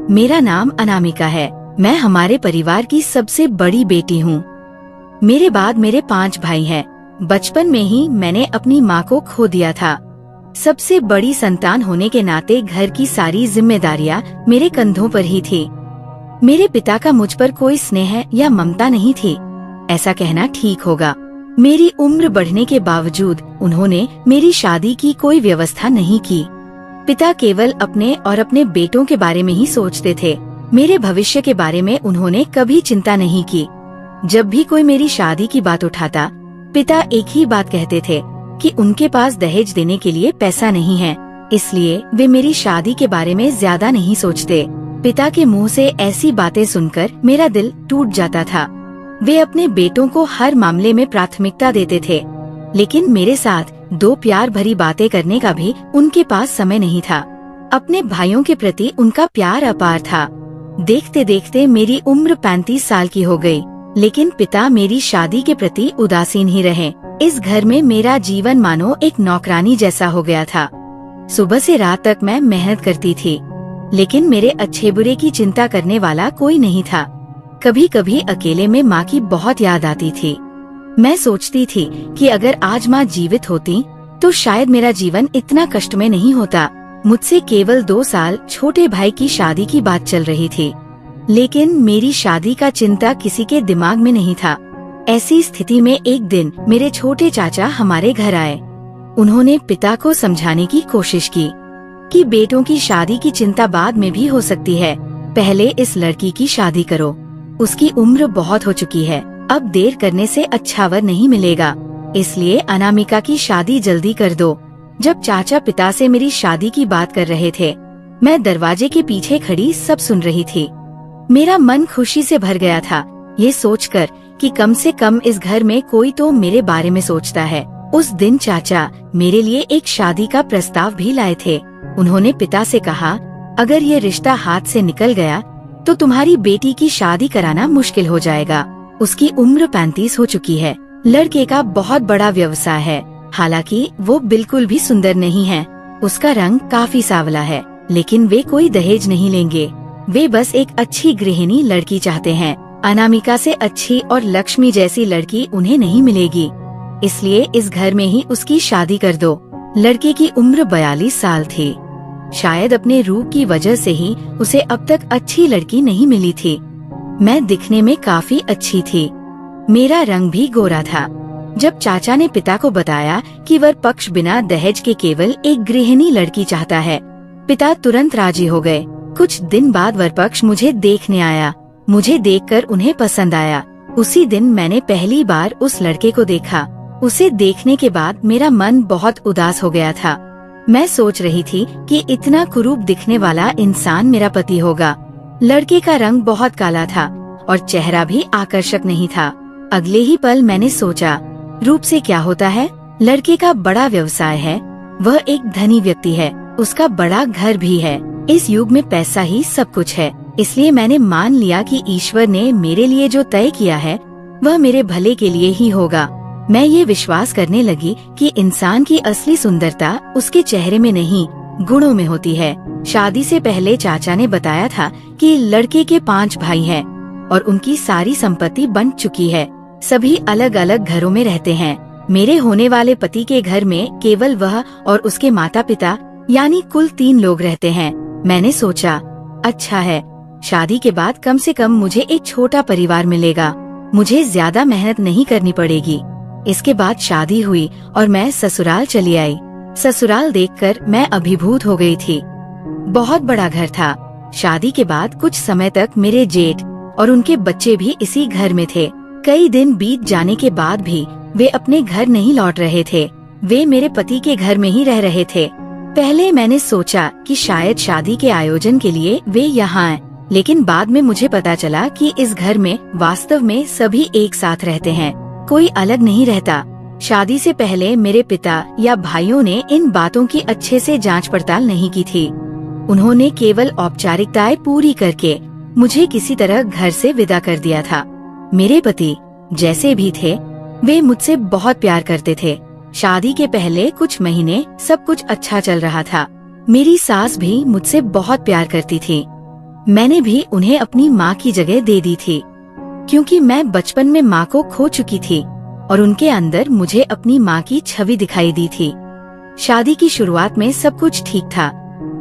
मेरा नाम अनामिका है। मैं हमारे परिवार की सबसे बड़ी बेटी हूँ। मेरे बाद मेरे 5 भाई हैं। बचपन में ही मैंने अपनी माँ को खो दिया था। सबसे बड़ी संतान होने के नाते घर की सारी जिम्मेदारियाँ मेरे कंधों पर ही थी। मेरे पिता का मुझ पर कोई स्नेह या ममता नहीं थी, ऐसा कहना ठीक होगा। मेरी उम्र बढ़ने के बावजूद उन्होंने मेरी शादी की कोई व्यवस्था नहीं की। पिता केवल अपने और अपने बेटों के बारे में ही सोचते थे। मेरे भविष्य के बारे में उन्होंने कभी चिंता नहीं की। जब भी कोई मेरी शादी की बात उठाता, पिता एक ही बात कहते थे कि उनके पास दहेज देने के लिए पैसा नहीं है, इसलिए वे मेरी शादी के बारे में ज्यादा नहीं सोचते। पिता के मुंह से ऐसी बातें सुनकर मेरा दिल टूट जाता था। वे अपने बेटों को हर मामले में प्राथमिकता देते थे, लेकिन मेरे साथ 2 प्यार भरी बातें करने का भी उनके पास समय नहीं था। अपने भाइयों के प्रति उनका प्यार अपार था। देखते देखते मेरी उम्र 35 साल की हो गई, लेकिन पिता मेरी शादी के प्रति उदासीन ही रहे। इस घर में मेरा जीवन मानो एक नौकरानी जैसा हो गया था। सुबह से रात तक मैं मेहनत करती थी, लेकिन मेरे अच्छे बुरे की चिंता करने वाला कोई नहीं था। कभी कभी अकेले में माँ की बहुत याद आती थी। मैं सोचती थी कि अगर आज माँ जीवित होती तो शायद मेरा जीवन इतना कष्ट में नहीं होता। मुझसे केवल 2 साल छोटे भाई की शादी की बात चल रही थी, लेकिन मेरी शादी का चिंता किसी के दिमाग में नहीं था। ऐसी स्थिति में एक दिन मेरे छोटे चाचा हमारे घर आए। उन्होंने पिता को समझाने की कोशिश की कि बेटों की शादी की चिंता बाद में भी हो सकती है, पहले इस लड़की की शादी करो। उसकी उम्र बहुत हो चुकी है, अब देर करने से अच्छा वर नहीं मिलेगा, इसलिए अनामिका की शादी जल्दी कर दो। जब चाचा पिता से मेरी शादी की बात कर रहे थे, मैं दरवाजे के पीछे खड़ी सब सुन रही थी। मेरा मन खुशी से भर गया था, ये सोचकर कि कम से कम इस घर में कोई तो मेरे बारे में सोचता है। उस दिन चाचा मेरे लिए एक शादी का प्रस्ताव भी लाए थे। उन्होंने पिता से कहा, अगर ये रिश्ता हाथ से निकल गया तो तुम्हारी बेटी की शादी कराना मुश्किल हो जाएगा। उसकी उम्र 35 हो चुकी है। लड़के का बहुत बड़ा व्यवसाय है, हालांकि वो बिल्कुल भी सुंदर नहीं है। उसका रंग काफी सांवला है, लेकिन वे कोई दहेज नहीं लेंगे। वे बस एक अच्छी गृहिणी लड़की चाहते हैं। अनामिका से अच्छी और लक्ष्मी जैसी लड़की उन्हें नहीं मिलेगी, इसलिए इस घर में ही उसकी शादी कर दो। लड़के की उम्र 42 साल थी। शायद अपने रूप की वजह से ही उसे अब तक अच्छी लड़की नहीं मिली थी। मैं दिखने में काफी अच्छी थी, मेरा रंग भी गोरा था। जब चाचा ने पिता को बताया कि वर पक्ष बिना दहेज के केवल एक गृहिणी लड़की चाहता है, पिता तुरंत राजी हो गए। कुछ दिन बाद वर पक्ष मुझे देखने आया। मुझे देखकर उन्हें पसंद आया। उसी दिन मैंने पहली बार उस लड़के को देखा। उसे देखने के बाद मेरा मन बहुत उदास हो गया था। मैं सोच रही थी कि इतना कुरूप दिखने वाला इंसान मेरा पति होगा। लड़के का रंग बहुत काला था और चेहरा भी आकर्षक नहीं था। अगले ही पल मैंने सोचा, रूप से क्या होता है। लड़के का बड़ा व्यवसाय है, वह एक धनी व्यक्ति है, उसका बड़ा घर भी है। इस युग में पैसा ही सब कुछ है, इसलिए मैंने मान लिया कि ईश्वर ने मेरे लिए जो तय किया है वह मेरे भले के लिए ही होगा। मैं ये विश्वास करने लगी कि इंसान की असली सुंदरता उसके चेहरे में नहीं, गुणों में होती है। शादी से पहले चाचा ने बताया था कि लड़के के 5 भाई हैं और उनकी सारी संपत्ति बंट चुकी है। सभी अलग अलग घरों में रहते हैं। मेरे होने वाले पति के घर में केवल वह और उसके माता पिता यानी कुल 3 लोग रहते हैं। मैंने सोचा, अच्छा है, शादी के बाद कम से कम मुझे एक छोटा परिवार मिलेगा, मुझे ज्यादा मेहनत नहीं करनी पड़ेगी। इसके बाद शादी हुई और मैं ससुराल चली आई। ससुराल देखकर मैं अभिभूत हो गई थी। बहुत बड़ा घर था। शादी के बाद कुछ समय तक मेरे जेठ और उनके बच्चे भी इसी घर में थे। कई दिन बीत जाने के बाद भी वे अपने घर नहीं लौट रहे थे। वे मेरे पति के घर में ही रह रहे थे। पहले मैंने सोचा कि शायद शादी के आयोजन के लिए वे यहाँ आए, लेकिन बाद में मुझे पता चला कि इस घर में वास्तव में सभी एक साथ रहते हैं, कोई अलग नहीं रहता। शादी से पहले मेरे पिता या भाइयों ने इन बातों की अच्छे से जांच पड़ताल नहीं की थी। उन्होंने केवल औपचारिकताएं पूरी करके मुझे किसी तरह घर से विदा कर दिया था। मेरे पति जैसे भी थे, वे मुझसे बहुत प्यार करते थे। शादी के पहले कुछ महीने सब कुछ अच्छा चल रहा था। मेरी सास भी मुझसे बहुत प्यार करती थी। मैंने भी उन्हें अपनी माँ की जगह दे दी थी, क्योंकि मैं बचपन में माँ को खो चुकी थी और उनके अंदर मुझे अपनी माँ की छवि दिखाई दी थी। शादी की शुरुआत में सब कुछ ठीक था,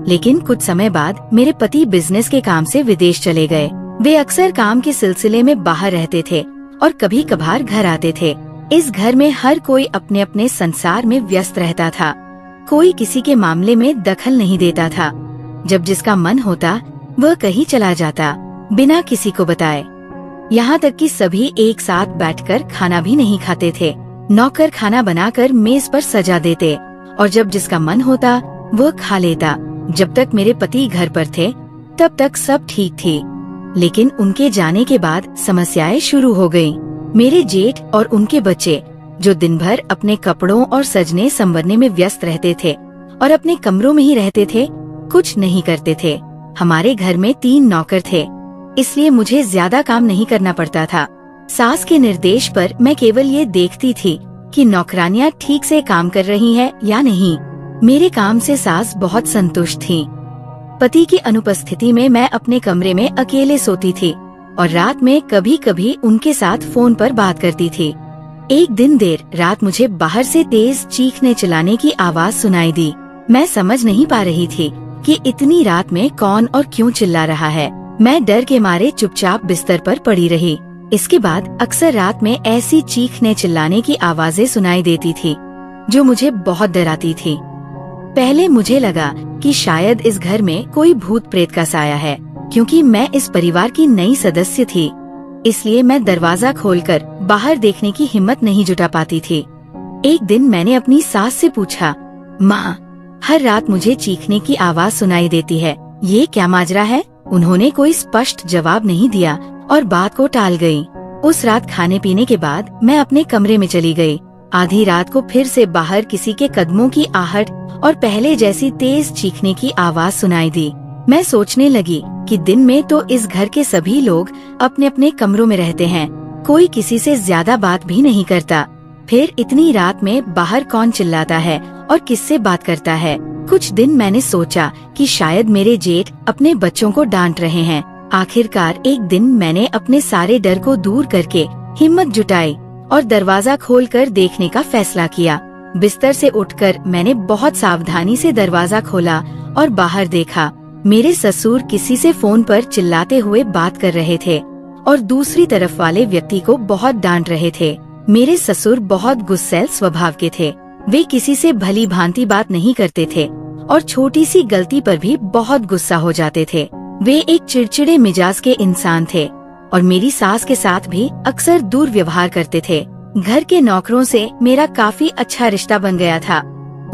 लेकिन कुछ समय बाद मेरे पति बिजनेस के काम से विदेश चले गए। वे अक्सर काम के सिलसिले में बाहर रहते थे और कभी कभार घर आते थे। इस घर में हर कोई अपने अपने संसार में व्यस्त रहता था। कोई किसी के मामले में दखल नहीं देता था। जब जिसका मन होता वह कहीं चला जाता, बिना किसी को बताए। यहाँ तक कि सभी एक साथ बैठकर खाना भी नहीं खाते थे। नौकर खाना बनाकर मेज पर सजा देते और जब जिसका मन होता वह खा लेता। जब तक मेरे पति घर पर थे तब तक सब ठीक थी, लेकिन उनके जाने के बाद समस्याएं शुरू हो गयी। मेरे जेठ और उनके बच्चे, जो दिन भर अपने कपड़ों और सजने संवरने में व्यस्त रहते थे और अपने कमरों में ही रहते थे, कुछ नहीं करते थे। हमारे घर में 3 नौकर थे, इसलिए मुझे ज्यादा काम नहीं करना पड़ता था। सास के निर्देश पर मैं केवल ये देखती थी कि नौकरानियां ठीक से काम कर रही हैं या नहीं। मेरे काम से सास बहुत संतुष्ट थीं। पति की अनुपस्थिति में मैं अपने कमरे में अकेले सोती थी और रात में कभी कभी उनके साथ फोन पर बात करती थी। एक दिन देर रात मुझे बाहर से तेज चीखने चिल्लाने की आवाज सुनाई दी। मैं समझ नहीं पा रही थी कि इतनी रात में कौन और क्यों चिल्ला रहा है। मैं डर के मारे चुपचाप बिस्तर पर पड़ी रही। इसके बाद अक्सर रात में ऐसी चीखने चिल्लाने की आवाजें सुनाई देती थी जो मुझे बहुत डराती थी। पहले मुझे लगा कि शायद इस घर में कोई भूत प्रेत का साया है, क्योंकि मैं इस परिवार की नई सदस्य थी। इसलिए मैं दरवाजा खोलकर बाहर देखने की हिम्मत नहीं जुटा पाती थी। एक दिन मैंने अपनी सास से पूछा, माँ, हर रात मुझे चीखने की आवाज सुनाई देती है, ये क्या माजरा है? उन्होंने कोई स्पष्ट जवाब नहीं दिया और बात को टाल गई। उस रात खाने पीने के बाद मैं अपने कमरे में चली गई। आधी रात को फिर से बाहर किसी के कदमों की आहट और पहले जैसी तेज चीखने की आवाज सुनाई दी। मैं सोचने लगी कि दिन में तो इस घर के सभी लोग अपने अपने कमरों में रहते हैं, कोई किसी से ज्यादा बात भी नहीं करता। फिर इतनी रात में बाहर कौन चिल्लाता है और किससे बात करता है? कुछ दिन मैंने सोचा कि शायद मेरे जेठ अपने बच्चों को डांट रहे हैं। आखिरकार एक दिन मैंने अपने सारे डर को दूर करके हिम्मत जुटाई और दरवाजा खोलकर देखने का फैसला किया। बिस्तर से उठकर मैंने बहुत सावधानी से दरवाजा खोला और बाहर देखा। मेरे ससुर किसी से फोन पर चिल्लाते हुए बात कर रहे थे और दूसरी तरफ वाले व्यक्ति को बहुत डांट रहे थे। मेरे ससुर बहुत गुस्सैल स्वभाव के थे। वे किसी से भली भांति बात नहीं करते थे और छोटी सी गलती पर भी बहुत गुस्सा हो जाते थे। वे एक चिड़चिड़े मिजाज के इंसान थे और मेरी सास के साथ भी अक्सर दुर्व्यवहार करते थे। घर के नौकरों से मेरा काफी अच्छा रिश्ता बन गया था।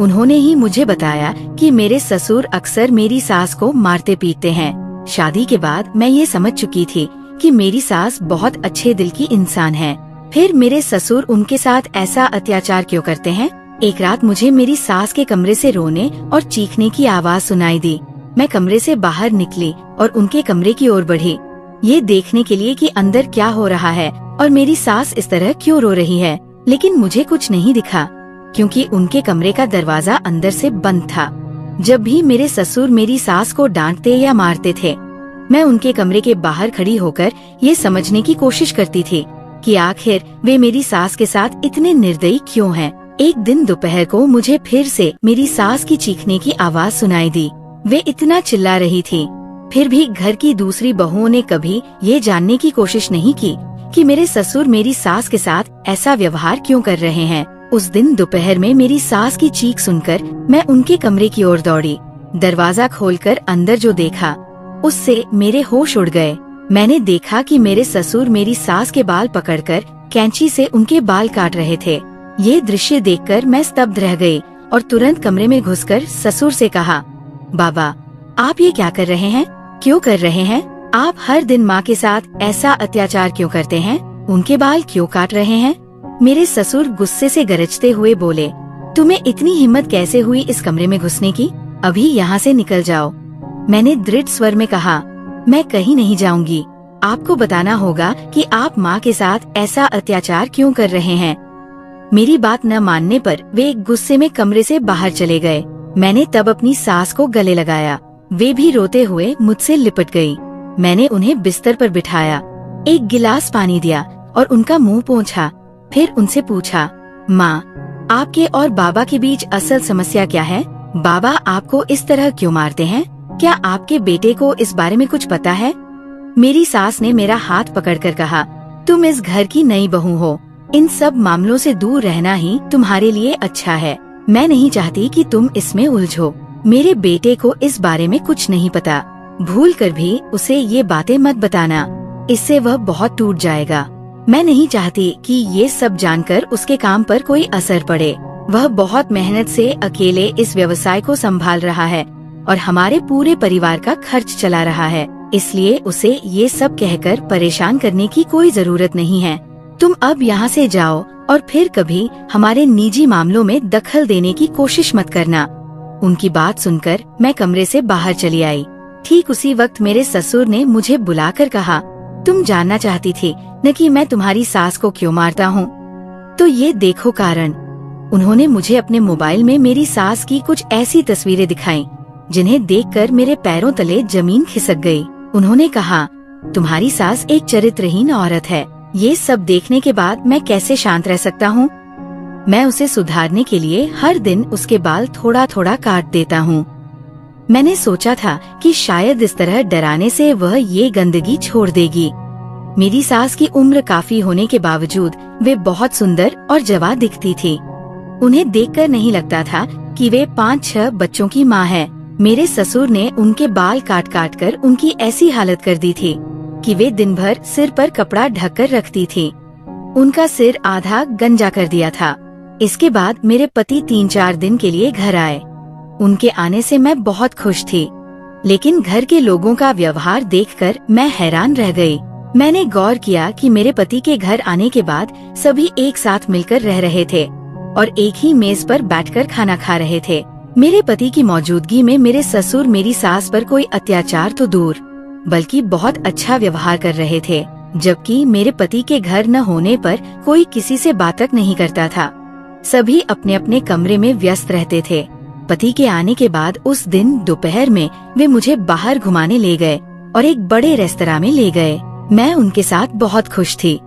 उन्होंने ही मुझे बताया कि मेरे ससुर अक्सर मेरी सास को मारते पीटते हैं। शादी के बाद मैं ये समझ चुकी थी कि मेरी सास बहुत अच्छे दिल की इंसान है। फिर मेरे ससुर उनके साथ ऐसा अत्याचार क्यों करते हैं? एक रात मुझे मेरी सास के कमरे से रोने और चीखने की आवाज सुनाई दी। मैं कमरे से बाहर निकली और उनके कमरे की ओर बढ़ी, ये देखने के लिए कि अंदर क्या हो रहा है और मेरी सास इस तरह क्यों रो रही है। लेकिन मुझे कुछ नहीं दिखा, क्योंकि उनके कमरे का दरवाजा अंदर से बंद था। जब भी मेरे ससुर मेरी सास को डांटते या मारते थे, मैं उनके कमरे के बाहर खड़ी होकर ये समझने की कोशिश करती थी कि आखिर वे मेरी सास के साथ इतने निर्दयी क्यों हैं। एक दिन दोपहर को मुझे फिर से मेरी सास की चीखने की आवाज सुनाई दी। वे इतना चिल्ला रही थी, फिर भी घर की दूसरी बहुओं ने कभी ये जानने की कोशिश नहीं की कि मेरे ससुर मेरी सास के साथ ऐसा व्यवहार क्यों कर रहे हैं। उस दिन दोपहर में मेरी सास की चीख सुनकर मैं उनके कमरे की ओर दौड़ी। दरवाजा खोलकर अंदर जो देखा, उससे मेरे होश उड़ गए। मैंने देखा कि मेरे ससुर मेरी सास के बाल पकड़कर कैंची से उनके बाल काट रहे थे। ये दृश्य देखकर मैं स्तब्ध रह गई और तुरंत कमरे में घुसकर ससुर से कहा, बाबा, आप ये क्या कर रहे हैं? क्यों कर रहे हैं? आप हर दिन माँ के साथ ऐसा अत्याचार क्यों करते हैं? उनके बाल क्यों काट रहे हैं? मेरे ससुर गुस्से से गरजते हुए बोले, तुम्हें इतनी हिम्मत कैसे हुई इस कमरे में घुसने की? अभी यहाँ से निकल जाओ। मैंने दृढ़ स्वर में कहा, मैं कहीं नहीं जाऊंगी। आपको बताना होगा कि आप माँ के साथ ऐसा अत्याचार क्यों कर रहे हैं। मेरी बात न मानने पर वे गुस्से में कमरे से बाहर चले गए। मैंने तब अपनी सास को गले लगाया। वे भी रोते हुए मुझसे लिपट गई। मैंने उन्हें बिस्तर पर बिठाया, एक गिलास पानी दिया और उनका मुंह पोंछा। फिर उनसे पूछा, माँ, आपके और बाबा के बीच असल समस्या क्या है? बाबा आपको इस तरह क्यों मारते हैं? क्या आपके बेटे को इस बारे में कुछ पता है? मेरी सास ने मेरा हाथ पकड़कर कहा, तुम इस घर की नई बहू हो, इन सब मामलों से दूर रहना ही तुम्हारे लिए अच्छा है। मैं नहीं चाहती कि तुम इसमें उलझो। मेरे बेटे को इस बारे में कुछ नहीं पता, भूल कर भी उसे ये बातें मत बताना, इससे वह बहुत टूट जाएगा। मैं नहीं चाहती कि ये सब जानकर उसके काम पर कोई असर पड़े। वह बहुत मेहनत से अकेले इस व्यवसाय को संभाल रहा है और हमारे पूरे परिवार का खर्च चला रहा है, इसलिए उसे ये सब कहकर परेशान करने की कोई जरूरत नहीं है। तुम अब यहाँ से जाओ और फिर कभी हमारे निजी मामलों में दखल देने की कोशिश मत करना। उनकी बात सुनकर मैं कमरे से बाहर चली आई। ठीक उसी वक्त मेरे ससुर ने मुझे बुलाकर कहा, तुम जानना चाहती थी न कि मैं तुम्हारी सास को क्यों मारता हूँ? तो ये देखो कारण। उन्होंने मुझे अपने मोबाइल में मेरी सास की कुछ ऐसी तस्वीरें दिखाईं, जिन्हें देखकर मेरे पैरों तले जमीन खिसक गई। उन्होंने कहा, तुम्हारी सास एक चरित्रहीन औरत है। ये सब देखने के बाद मैं कैसे शांत रह सकता हूँ? मैं उसे सुधारने के लिए हर दिन उसके बाल थोड़ा थोड़ा काट देता हूँ। मैंने सोचा था कि शायद इस तरह डराने से वह ये गंदगी छोड़ देगी। मेरी सास की उम्र काफी होने के बावजूद वे बहुत सुंदर और जवां दिखती थी। उन्हें देखकर नहीं लगता था कि वे 5-6 बच्चों की माँ है। मेरे ससुर ने उनके बाल काट काट कर उनकी ऐसी हालत कर दी थी कि वे दिन भर सिर पर कपड़ा ढककर रखती थी। उनका सिर आधा गंजा कर दिया था। इसके बाद मेरे पति 3-4 दिन के लिए घर आए। उनके आने से मैं बहुत खुश थी, लेकिन घर के लोगों का व्यवहार देखकर मैं हैरान रह गई। मैंने गौर किया कि मेरे पति के घर आने के बाद सभी एक साथ मिलकर रह रहे थे और एक ही मेज पर बैठकर खाना खा रहे थे। मेरे पति की मौजूदगी में मेरे ससुर मेरी सास पर कोई अत्याचार तो दूर, बल्कि बहुत अच्छा व्यवहार कर रहे थे, जबकि मेरे पति के घर न होने पर कोई किसी से बात तक नहीं करता था। सभी अपने अपने कमरे में व्यस्त रहते थे। पति के आने के बाद उस दिन दोपहर में वे मुझे बाहर घुमाने ले गए और एक बड़े रेस्तरां में ले गए। मैं उनके साथ बहुत खुश थी,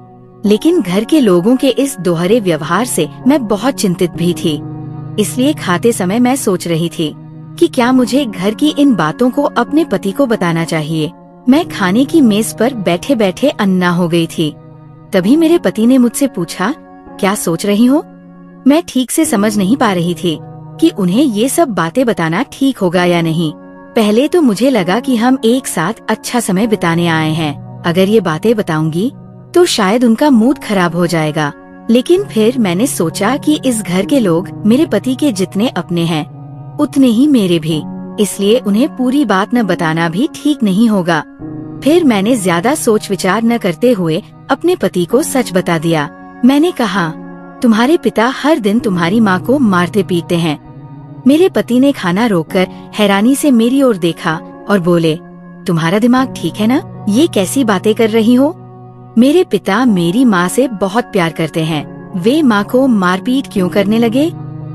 लेकिन घर के लोगों के इस दोहरे व्यवहार से मैं बहुत चिंतित भी थी। इसलिए खाते समय मैं सोच रही थी कि क्या मुझे घर की इन बातों को अपने पति को बताना चाहिए। मैं खाने की मेज पर बैठे बैठे अन्ना हो गई थी। तभी मेरे पति ने मुझसे पूछा, क्या सोच रही हो? मैं ठीक से समझ नहीं पा रही थी कि उन्हें ये सब बातें बताना ठीक होगा या नहीं। पहले तो मुझे लगा कि हम एक साथ अच्छा समय बिताने आए हैं, अगर ये बातें बताऊंगी तो शायद उनका मूड खराब हो जाएगा। लेकिन फिर मैंने सोचा कि इस घर के लोग मेरे पति के जितने अपने हैं उतने ही मेरे भी, इसलिए उन्हें पूरी बात न बताना भी ठीक नहीं होगा। फिर मैंने ज्यादा सोच विचार न करते हुए अपने पति को सच बता दिया। मैंने कहा, तुम्हारे पिता हर दिन तुम्हारी माँ को मारते पीटते हैं। मेरे पति ने खाना रोककर हैरानी से मेरी ओर देखा और बोले, तुम्हारा दिमाग ठीक है ना? ये कैसी बातें कर रही हो? मेरे पिता मेरी माँ से बहुत प्यार करते हैं, वे माँ को मारपीट क्यों करने लगे?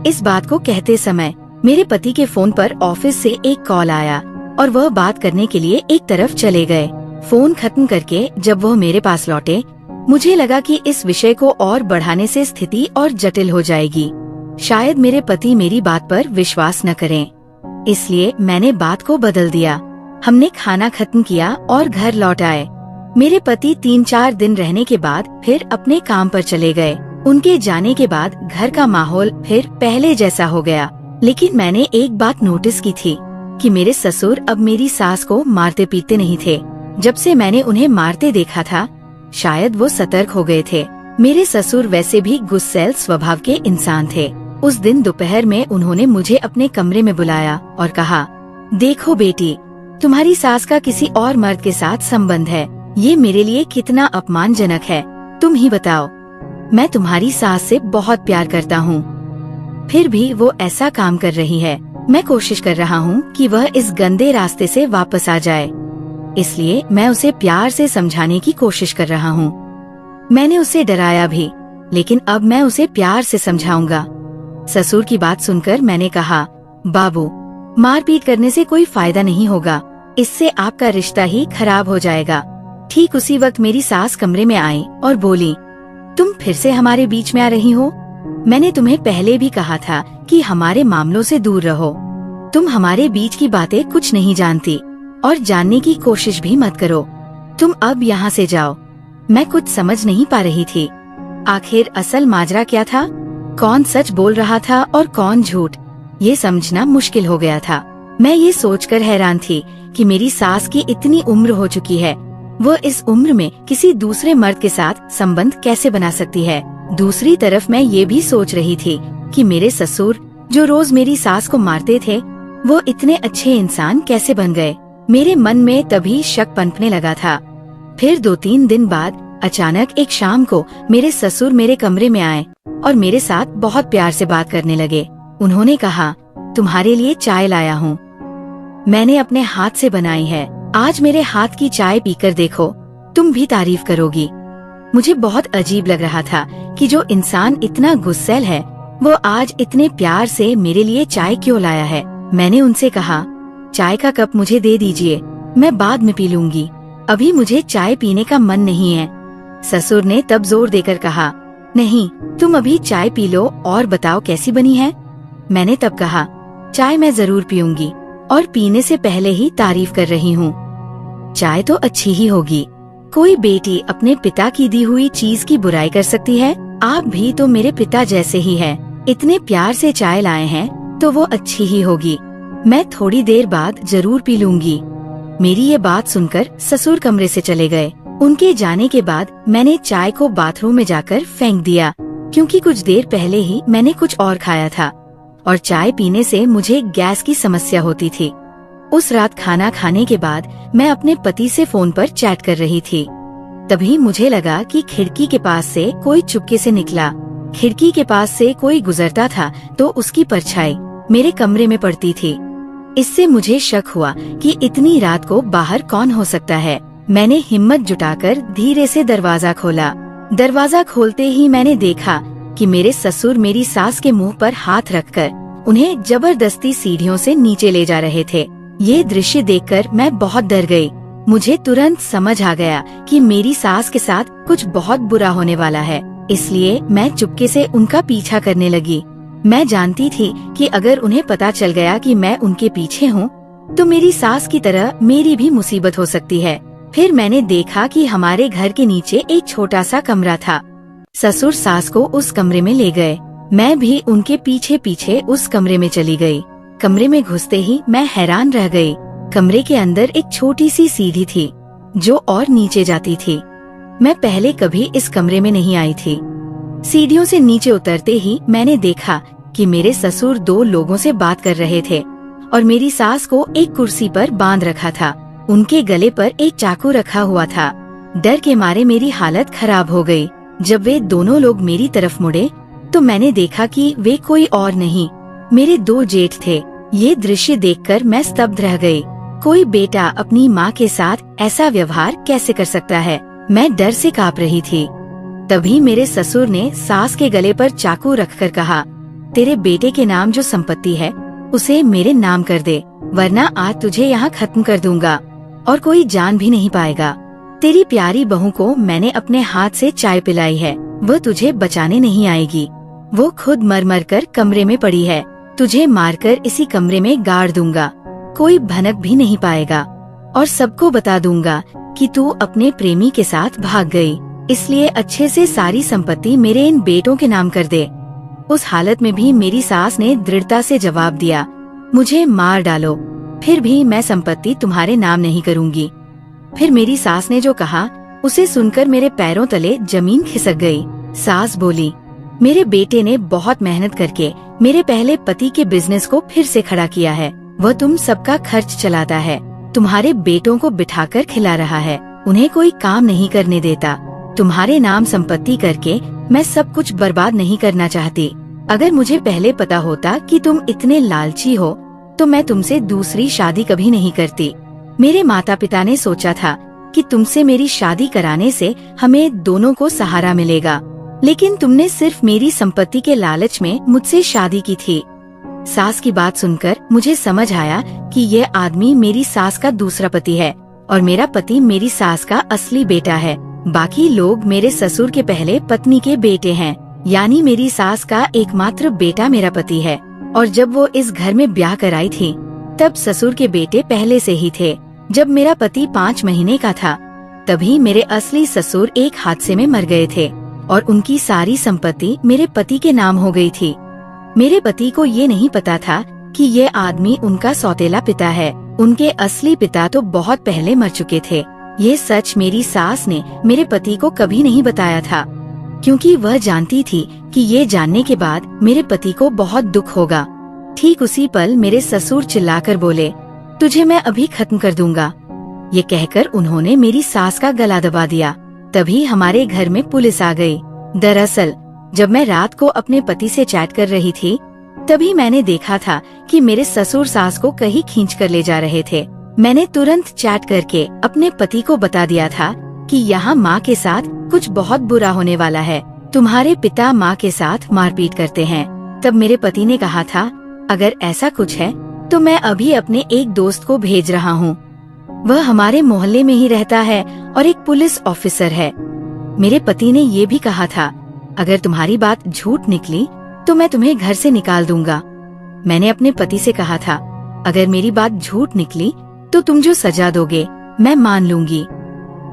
इस बात को कहते समय मेरे पति के फोन पर ऑफिस से एक कॉल आया और वह बात करने के लिए एक तरफ चले गए। फोन खत्म करके जब वह मेरे पास लौटे, मुझे लगा कि इस विषय को और बढ़ाने से स्थिति और जटिल हो जाएगी। शायद मेरे पति मेरी बात पर विश्वास न करें, इसलिए मैंने बात को बदल दिया। हमने खाना खत्म किया और घर लौट आए। मेरे पति 3-4 दिन रहने के बाद फिर अपने काम पर चले गए। उनके जाने के बाद घर का माहौल फिर पहले जैसा हो गया। लेकिन मैंने एक बात नोटिस की थी कि मेरे ससुर अब मेरी सास को मारते पीटते नहीं थे। जब से मैंने उन्हें मारते देखा था, शायद वो सतर्क हो गए थे। मेरे ससुर वैसे भी गुस्सैल स्वभाव के इंसान थे। उस दिन दोपहर में उन्होंने मुझे अपने कमरे में बुलाया और कहा, देखो बेटी, तुम्हारी सास का किसी और मर्द के साथ संबंध है। ये मेरे लिए कितना अपमानजनक है, तुम ही बताओ। मैं तुम्हारी सास से बहुत प्यार करता हूँ, फिर भी वो ऐसा काम कर रही है। मैं कोशिश कर रहा हूँ कि वह इस गंदे रास्ते से वापस आ जाए, इसलिए मैं उसे प्यार से समझाने की कोशिश कर रहा हूँ। मैंने उसे डराया भी, लेकिन अब मैं उसे प्यार से समझाऊंगा। ससुर की बात सुनकर मैंने कहा, बाबू, मारपीट करने से कोई फायदा नहीं होगा। इससे आपका रिश्ता ही खराब हो जाएगा। ठीक उसी वक्त मेरी सास कमरे में आई और बोली, तुम फिर से हमारे बीच में आ रही हो। मैंने तुम्हें पहले भी कहा था कि हमारे मामलों से दूर रहो। तुम हमारे बीच की बातें कुछ नहीं जानती और जानने की कोशिश भी मत करो। तुम अब यहाँ से जाओ। मैं कुछ समझ नहीं पा रही थी। आखिर असल माजरा क्या था? कौन सच बोल रहा था और कौन झूठ, ये समझना मुश्किल हो गया था। मैं ये सोचकर हैरान थी कि मेरी सास की इतनी उम्र हो चुकी है, वो इस उम्र में किसी दूसरे मर्द के साथ संबंध कैसे बना सकती है। दूसरी तरफ मैं ये भी सोच रही थी कि मेरे ससुर जो रोज मेरी सास को मारते थे, वो इतने अच्छे इंसान कैसे बन गए। मेरे मन में तभी शक पनपने लगा था। फिर 2-3 दिन बाद अचानक एक शाम को मेरे ससुर मेरे कमरे में आए और मेरे साथ बहुत प्यार से बात करने लगे। उन्होंने कहा, तुम्हारे लिए चाय लाया हूँ, मैंने अपने हाथ से बनाई है। आज मेरे हाथ की चाय पीकर देखो, तुम भी तारीफ करोगी। मुझे बहुत अजीब लग रहा था कि जो इंसान इतना गुस्सैल है, वो आज इतने प्यार से मेरे लिए चाय क्यों लाया है। मैंने उनसे कहा, चाय का कप मुझे दे दीजिए, मैं बाद में पी लूंगी, अभी मुझे चाय पीने का मन नहीं है। ससुर ने तब जोर देकर कहा, नहीं, तुम अभी चाय पी लो और बताओ कैसी बनी है। मैंने तब कहा, चाय मैं जरूर पीऊंगी और पीने से पहले ही तारीफ कर रही हूँ। चाय तो अच्छी ही होगी। कोई बेटी अपने पिता की दी हुई चीज की बुराई कर सकती है? आप भी तो मेरे पिता जैसे ही हैं। इतने प्यार से चाय लाए हैं तो वो अच्छी ही होगी। मैं थोड़ी देर बाद जरूर पी लूंगी। मेरी ये बात सुनकर ससुर कमरे से चले गए। उनके जाने के बाद मैंने चाय को बाथरूम में जाकर फेंक दिया, क्योंकि कुछ देर पहले ही मैंने कुछ और खाया था और चाय पीने से मुझे गैस की समस्या होती थी। उस रात खाना खाने के बाद मैं अपने पति से फोन पर चैट कर रही थी। तभी मुझे लगा कि खिड़की के पास से कोई चुपके से निकला। खिड़की के पास से कोई गुजरता था तो उसकी परछाई मेरे कमरे में पड़ती थी। इससे मुझे शक हुआ कि इतनी रात को बाहर कौन हो सकता है। मैंने हिम्मत जुटाकर धीरे से दरवाजा खोला। दरवाजा खोलते ही मैंने देखा कि मेरे ससुर मेरी सास के मुंह पर हाथ रखकर उन्हें जबरदस्ती सीढ़ियों से नीचे ले जा रहे थे। ये दृश्य देखकर मैं बहुत डर गई। मुझे तुरंत समझ आ गया कि मेरी सास के साथ कुछ बहुत बुरा होने वाला है, इसलिए मैं चुपके से उनका पीछा करने लगी। मैं जानती थी कि अगर उन्हें पता चल गया कि मैं उनके पीछे हूँ, तो मेरी सास की तरह मेरी भी मुसीबत हो सकती है। फिर मैंने देखा कि हमारे घर के नीचे एक छोटा सा कमरा था। ससुर सास को उस कमरे में ले गए। मैं भी उनके पीछे पीछे उस कमरे में चली गई। कमरे में घुसते ही मैं हैरान रह गई। कमरे के अंदर एक छोटी सी सीढ़ी थी जो और नीचे जाती थी। मैं पहले कभी इस कमरे में नहीं आई थी। सीढ़ियों से नीचे उतरते ही मैंने देखा कि मेरे ससुर 2 लोगों से बात कर रहे थे और मेरी सास को एक कुर्सी पर बांध रखा था। उनके गले पर एक चाकू रखा हुआ था। डर के मारे मेरी हालत खराब हो गई। जब वे दोनों लोग मेरी तरफ मुड़े तो मैंने देखा कि वे कोई और नहीं, मेरे 2 जेठ थे। ये दृश्य देखकर मैं स्तब्ध रह गई। कोई बेटा अपनी माँ के साथ ऐसा व्यवहार कैसे कर सकता है? मैं डर से कांप रही थी। तभी मेरे ससुर ने सास के गले पर चाकू रखकर कहा, तेरे बेटे के नाम जो संपत्ति है उसे मेरे नाम कर दे, वरना आज तुझे यहाँ खत्म कर दूंगा और कोई जान भी नहीं पाएगा। तेरी प्यारी बहू को मैंने अपने हाथ से चाय पिलाई है, वो तुझे बचाने नहीं आएगी। वो खुद मर मर कर कमरे में पड़ी है। तुझे मारकर इसी कमरे में गाड़ दूंगा, कोई भनक भी नहीं पाएगा और सबको बता दूंगा कि तू अपने प्रेमी के साथ भाग गई। इसलिए अच्छे से सारी संपत्ति मेरे इन बेटों के नाम कर दे। उस हालत में भी मेरी सास ने दृढ़ता से जवाब दिया, मुझे मार डालो, फिर भी मैं संपत्ति तुम्हारे नाम नहीं करूंगी। फिर मेरी सास ने जो कहा उसे सुनकर मेरे पैरों तले जमीन खिसक गई। सास बोली, मेरे बेटे ने बहुत मेहनत करके मेरे पहले पति के बिजनेस को फिर से खड़ा किया है। वह तुम सबका खर्च चलाता है, तुम्हारे बेटों को बिठाकर खिला रहा है, उन्हें कोई काम नहीं करने देता। तुम्हारे नाम संपत्ति करके मैं सब कुछ बर्बाद नहीं करना चाहती। अगर मुझे पहले पता होता कि तुम इतने लालची हो तो मैं तुमसे दूसरी शादी कभी नहीं करती। मेरे माता पिता ने सोचा था कि तुमसे मेरी शादी कराने से हमें दोनों को सहारा मिलेगा, लेकिन तुमने सिर्फ मेरी संपत्ति के लालच में मुझसे शादी की थी। सास की बात सुनकर मुझे समझ आया कि यह आदमी मेरी सास का दूसरा पति है और मेरा पति मेरी सास का असली बेटा है। बाकी लोग मेरे ससुर के पहले पत्नी के बेटे हैं, यानी मेरी सास का एकमात्र बेटा मेरा पति है। और जब वो इस घर में ब्याह कराई थी तब ससुर के बेटे पहले से ही थे। जब मेरा पति 5 महीने का था तभी मेरे असली ससुर एक हादसे में मर गए थे और उनकी सारी संपत्ति मेरे पति के नाम हो गई थी। मेरे पति को ये नहीं पता था कि ये आदमी उनका सौतेला पिता है। उनके असली पिता तो बहुत पहले मर चुके थे। ये सच मेरी सास ने मेरे पति को कभी नहीं बताया था, क्योंकि वह जानती थी कि ये जानने के बाद मेरे पति को बहुत दुख होगा। ठीक उसी पल मेरे ससुर चिल्लाकर बोले, तुझे मैं अभी खत्म कर दूंगा। ये कहकर उन्होंने मेरी सास का गला दबा दिया। तभी हमारे घर में पुलिस आ गई। दरअसल जब मैं रात को अपने पति से चैट कर रही थी तभी मैंने देखा था कि मेरे ससुर सास को कहीं खींच कर ले जा रहे थे। मैंने तुरंत चैट करके अपने पति को बता दिया था कि यहाँ माँ के साथ कुछ बहुत बुरा होने वाला है। तुम्हारे पिता माँ के साथ मारपीट करते हैं। तब मेरे पति ने कहा था, अगर ऐसा कुछ है तो मैं अभी अपने एक दोस्त को भेज रहा हूँ। वह हमारे मोहल्ले में ही रहता है और एक पुलिस ऑफिसर है। मेरे पति ने ये भी कहा था, अगर तुम्हारी बात झूठ निकली तो मैं तुम्हें घर से निकाल दूंगा। मैंने अपने पति से कहा था, अगर मेरी बात झूठ निकली तो तुम जो सजा दोगे मैं मान लूंगी।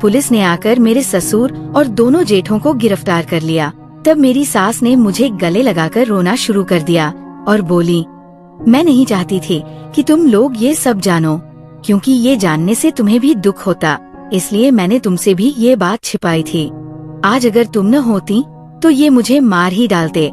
पुलिस ने आकर मेरे ससुर और दोनों जेठों को गिरफ्तार कर लिया। तब मेरी सास ने मुझे गले लगाकर रोना शुरू कर दिया और बोली, मैं नहीं चाहती थी कि तुम लोग ये सब जानो, क्योंकि ये जानने से तुम्हें भी दुख होता, इसलिए मैंने तुमसे भी ये बात छिपाई थी। आज अगर तुम न होती तो ये मुझे मार ही डालते।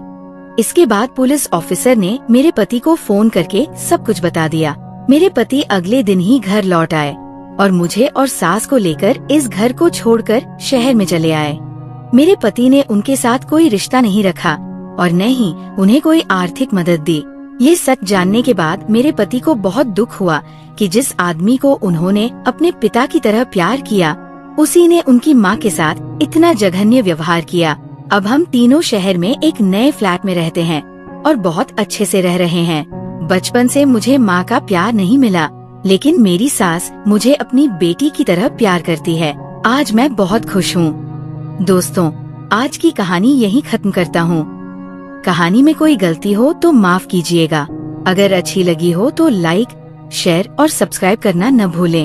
इसके बाद पुलिस ऑफिसर ने मेरे पति को फोन करके सब कुछ बता दिया। मेरे पति अगले दिन ही घर लौट आए और मुझे और सास को लेकर इस घर को छोड़कर शहर में चले आए। मेरे पति ने उनके साथ कोई रिश्ता नहीं रखा और न ही उन्हें कोई आर्थिक मदद दी। ये सच जानने के बाद मेरे पति को बहुत दुख हुआ कि जिस आदमी को उन्होंने अपने पिता की तरह प्यार किया, उसी ने उनकी माँ के साथ इतना जघन्य व्यवहार किया। अब हम तीनों शहर में एक नए फ्लैट में रहते हैं और बहुत अच्छे से रह रहे हैं। बचपन से मुझे माँ का प्यार नहीं मिला, लेकिन मेरी सास मुझे अपनी बेटी की तरह प्यार करती है। आज मैं बहुत खुश हूँ। दोस्तों, आज की कहानी यहीं खत्म करता हूँ। कहानी में कोई गलती हो तो माफ कीजिएगा। अगर अच्छी लगी हो तो लाइक, शेयर और सब्सक्राइब करना न भूलें।